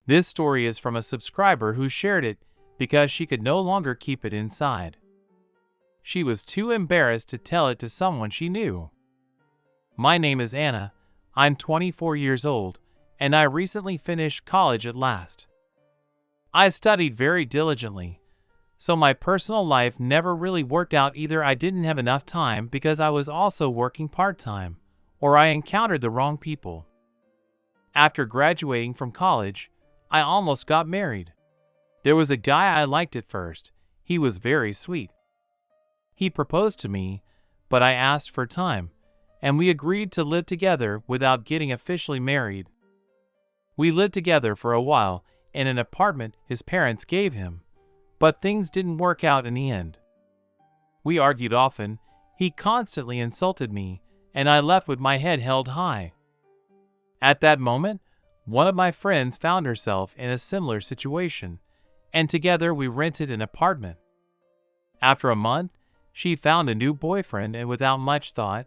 This story is from a subscriber who shared it because she could no longer keep it inside. She was too embarrassed to tell it to someone she knew. My name is Anna. I'm 24 years old, and I recently finished college at last. I studied very diligently, so my personal life never really worked out. Either I didn't have enough time because I was also working part-time, or I encountered the wrong people. After graduating from college, I almost got married. There was a guy I liked at first. He was very sweet. He proposed to me, but I asked for time, and we agreed to live together without getting officially married. We lived together for a while in an apartment his parents gave him, but things didn't work out in the end. We argued often. He constantly insulted me, and I left with my head held high. At that moment, one of my friends found herself in a similar situation, and together we rented an apartment. After a month, she found a new boyfriend and without much thought,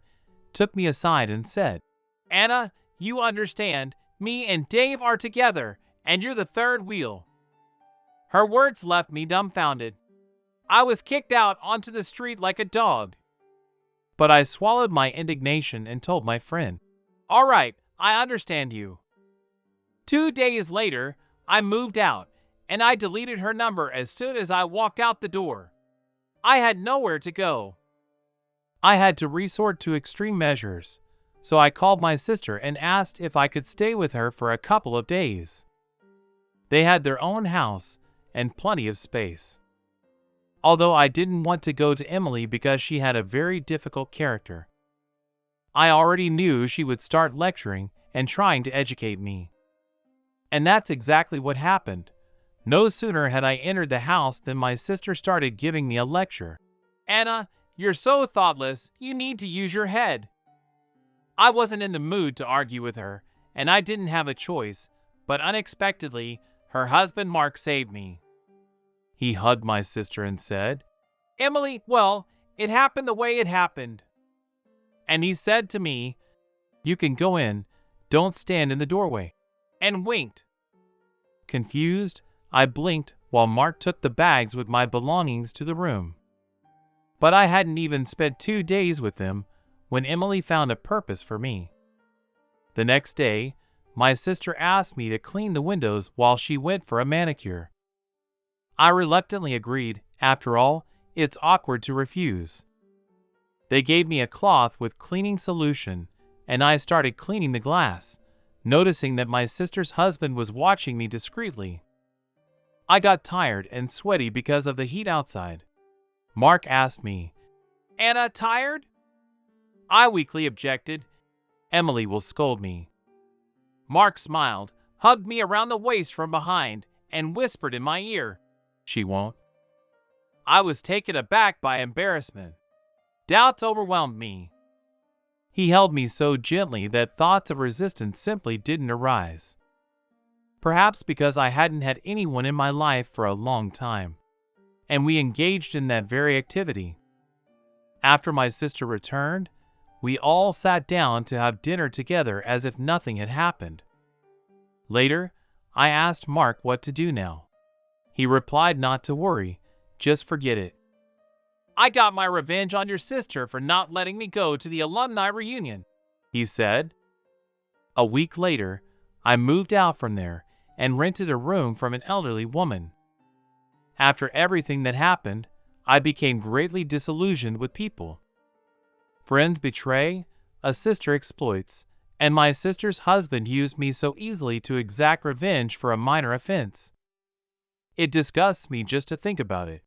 took me aside and said, "Anna, you understand, me and Dave are together, and you're the third wheel." Her words left me dumbfounded. I was kicked out onto the street like a dog. But I swallowed my indignation and told my friend, "All right, I understand you." 2 days later, I moved out, and I deleted her number as soon as I walked out the door. I had nowhere to go. I had to resort to extreme measures, so I called my sister and asked if I could stay with her for a couple of days. They had their own house and plenty of space. Although I didn't want to go to Emily because she had a very difficult character. I already knew she would start lecturing and trying to educate me. And that's exactly what happened. No sooner had I entered the house than my sister started giving me a lecture. "Anna, you're so thoughtless, you need to use your head." I wasn't in the mood to argue with her, and I didn't have a choice, but unexpectedly, her husband Mark saved me. He hugged my sister and said, "Emily, well, it happened the way it happened." And he said to me, "You can go in, don't stand in the doorway," and winked. Confused, I blinked while Mark took the bags with my belongings to the room. But I hadn't even spent 2 days with them when Emily found a purpose for me. The next day, my sister asked me to clean the windows while she went for a manicure. I reluctantly agreed. After all, it's awkward to refuse. They gave me a cloth with cleaning solution, and I started cleaning the glass, noticing that my sister's husband was watching me discreetly. I got tired and sweaty because of the heat outside. Mark asked me, "Anna, tired?" I weakly objected. "Emily will scold me." Mark smiled, hugged me around the waist from behind, and whispered in my ear, "She won't." I was taken aback by embarrassment. Doubts overwhelmed me. He held me so gently that thoughts of resistance simply didn't arise. Perhaps because I hadn't had anyone in my life for a long time, and we engaged in that very activity. After my sister returned, we all sat down to have dinner together as if nothing had happened. Later, I asked Mark what to do now. He replied not to worry, just forget it. "I got my revenge on your sister for not letting me go to the alumni reunion," he said. A week later, I moved out from there and rented a room from an elderly woman. After everything that happened, I became greatly disillusioned with people. Friends betray, a sister exploits, and my sister's husband used me so easily to exact revenge for a minor offense. It disgusts me just to think about it.